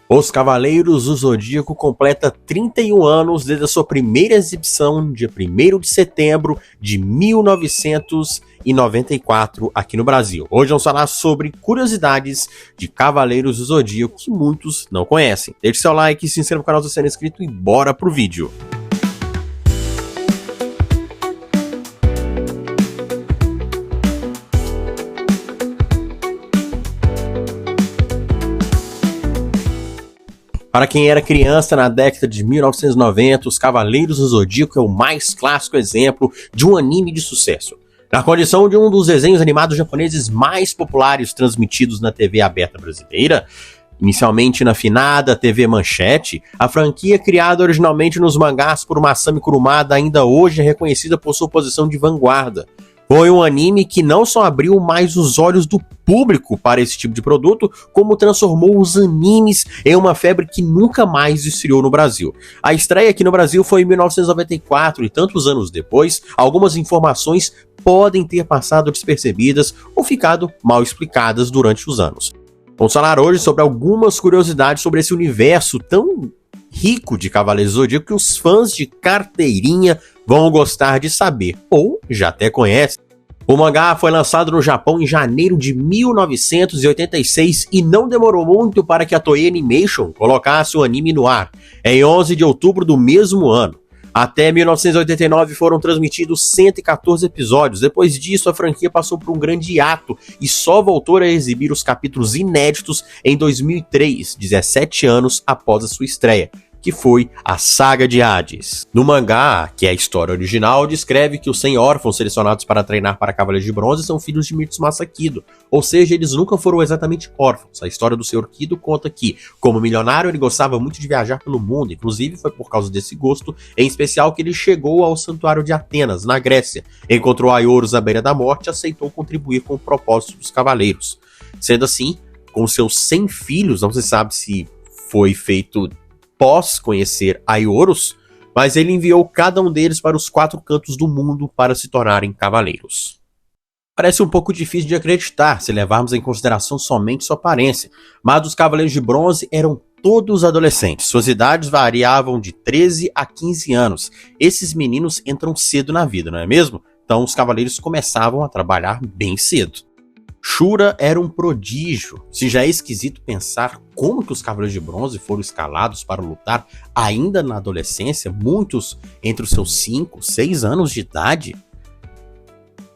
Os Cavaleiros do Zodíaco completa 31 anos desde a sua primeira exibição, dia 1º de setembro de 1994, aqui no Brasil. Hoje vamos falar sobre curiosidades de Cavaleiros do Zodíaco que muitos não conhecem. Deixe seu like, se inscreva no canal se você não é inscrito e bora pro vídeo. Para quem era criança na década de 1990, Os Cavaleiros do Zodíaco é o mais clássico exemplo de um anime de sucesso. Na condição de um dos desenhos animados japoneses mais populares transmitidos na TV aberta brasileira, inicialmente na finada TV Manchete, a franquia criada originalmente nos mangás por Masami Kurumada ainda hoje é reconhecida por sua posição de vanguarda. Foi um anime que não só abriu mais os olhos do público para esse tipo de produto, como transformou os animes em uma febre que nunca mais estreou no Brasil. A estreia aqui no Brasil foi em 1994 e tantos anos depois, algumas informações podem ter passado despercebidas ou ficado mal explicadas durante os anos. Vamos falar hoje sobre algumas curiosidades sobre esse universo tão rico de Cavaleiros do Zodíaco que os fãs de carteirinha vão gostar de saber, ou já até conhecem. O mangá foi lançado no Japão em janeiro de 1986 e não demorou muito para que a Toei Animation colocasse o anime no ar, em 11 de outubro do mesmo ano. Até 1989 foram transmitidos 114 episódios. Depois disso, a franquia passou por um grande hiato e só voltou a exibir os capítulos inéditos em 2003, 17 anos após a sua estreia, que foi a Saga de Hades. No mangá, que é a história original, descreve que os 100 órfãos selecionados para treinar para Cavaleiros de Bronze são filhos de Mitsumasa Kido, ou seja, eles nunca foram exatamente órfãos. A história do Sr. Kido conta que, como milionário, ele gostava muito de viajar pelo mundo, inclusive foi por causa desse gosto, em especial, que ele chegou ao Santuário de Atenas, na Grécia, encontrou Aioros à beira da morte e aceitou contribuir com o propósito dos Cavaleiros. Sendo assim, com seus 100 filhos, não se sabe se foi feito após conhecer Aioros, mas ele enviou cada um deles para os 4 cantos do mundo para se tornarem cavaleiros. Parece um pouco difícil de acreditar se levarmos em consideração somente sua aparência, mas os Cavaleiros de Bronze eram todos adolescentes. Suas idades variavam de 13 a 15 anos. Esses meninos entram cedo na vida, não é mesmo? Então os cavaleiros começavam a trabalhar bem cedo. Shura era um prodígio. Se já é esquisito pensar como que os Cavaleiros de Bronze foram escalados para lutar ainda na adolescência, muitos entre os seus 5, 6 anos de idade,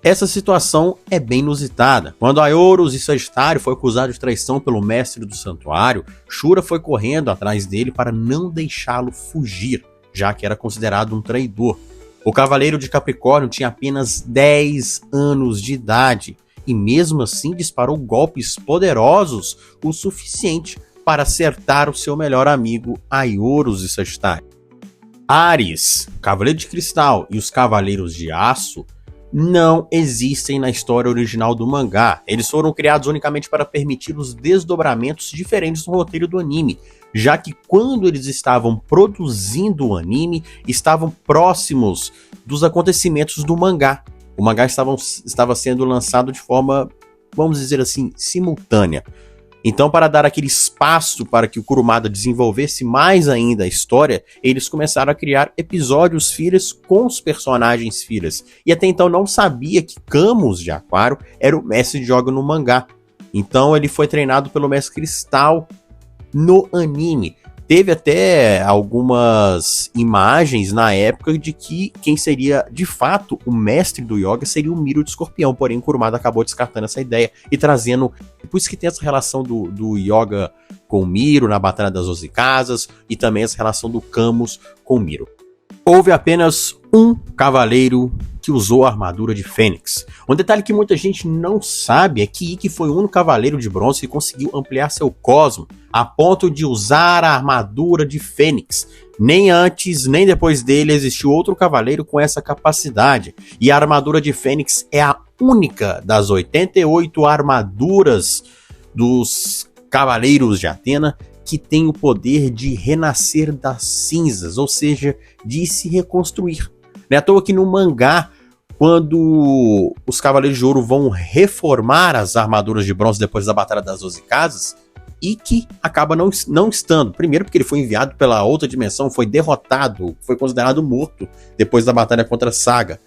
essa situação é bem inusitada. Quando Aioros e Sagitário foi acusado de traição pelo mestre do santuário, Shura foi correndo atrás dele para não deixá-lo fugir, já que era considerado um traidor. O Cavaleiro de Capricórnio tinha apenas 10 anos de idade, e mesmo assim disparou golpes poderosos o suficiente para acertar o seu melhor amigo Aioros e Sagitário. Ares, Cavaleiro de Cristal e os Cavaleiros de Aço não existem na história original do mangá. Eles foram criados unicamente para permitir os desdobramentos diferentes no roteiro do anime, já que quando eles estavam produzindo o anime, estavam próximos dos acontecimentos do mangá. O mangá estava sendo lançado de forma, vamos dizer assim, simultânea. Então, para dar aquele espaço para que o Kurumada desenvolvesse mais ainda a história, eles começaram a criar episódios filhas com os personagens filhas. E até então não sabia que Camus de Aquário era o mestre de Yoga no mangá. Então ele foi treinado pelo mestre Cristal no anime. Teve até algumas imagens na época de que quem seria de fato o mestre do yoga seria o Miro de Escorpião, porém o Kurumada acabou descartando essa ideia e trazendo, por isso que tem essa relação do yoga com o Miro na Batalha das 12 Casas e também essa relação do Camus com o Miro. Houve apenas um cavaleiro que usou a armadura de Fênix. Um detalhe que muita gente não sabe é que Ikki foi o único cavaleiro de bronze que conseguiu ampliar seu cosmo a ponto de usar a armadura de Fênix. Nem antes, nem depois dele existiu outro cavaleiro com essa capacidade. E a armadura de Fênix é a única das 88 armaduras dos Cavaleiros de Atena que tem o poder de renascer das cinzas, ou seja, de se reconstruir. Não é à toa que no mangá, quando os Cavaleiros de Ouro vão reformar as armaduras de bronze depois da Batalha das 12 Casas, Ikki acaba não estando. Primeiro porque ele foi enviado pela outra dimensão, foi derrotado, foi considerado morto depois da batalha contra Saga.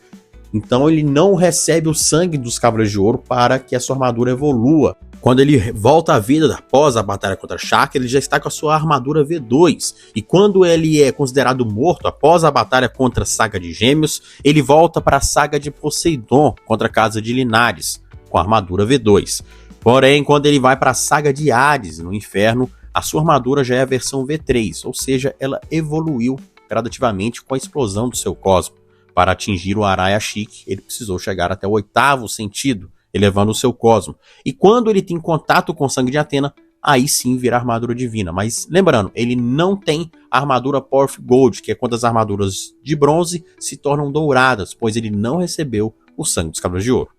Então ele não recebe o sangue dos Cavaleiros de Ouro para que a sua armadura evolua. Quando ele volta à vida após a batalha contra Shaka, ele já está com a sua armadura V2. E quando ele é considerado morto após a batalha contra a Saga de Gêmeos, ele volta para a Saga de Poseidon contra a Casa de Linares, com a armadura V2. Porém, quando ele vai para a Saga de Hades, no Inferno, a sua armadura já é a versão V3, ou seja, ela evoluiu gradativamente com a explosão do seu cosmo. Para atingir o Araya-Shik, ele precisou chegar até o 8º sentido, elevando o seu cosmo. E quando ele tem contato com o sangue de Atena, aí sim vira armadura divina. Mas lembrando, ele não tem a armadura Powerful Gold, que é quando as armaduras de bronze se tornam douradas, pois ele não recebeu o sangue dos Cavaleiros de Ouro.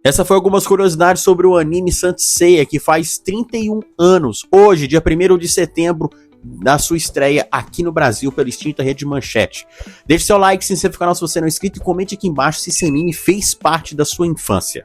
Essa foi algumas curiosidades sobre o anime Saint Seiya, que faz 31 anos, hoje, dia 1º de setembro, da sua estreia aqui no Brasil pela extinta Rede Manchete. Deixe seu like, se inscreva no canal se você não é inscrito e comente aqui embaixo se esse anime fez parte da sua infância.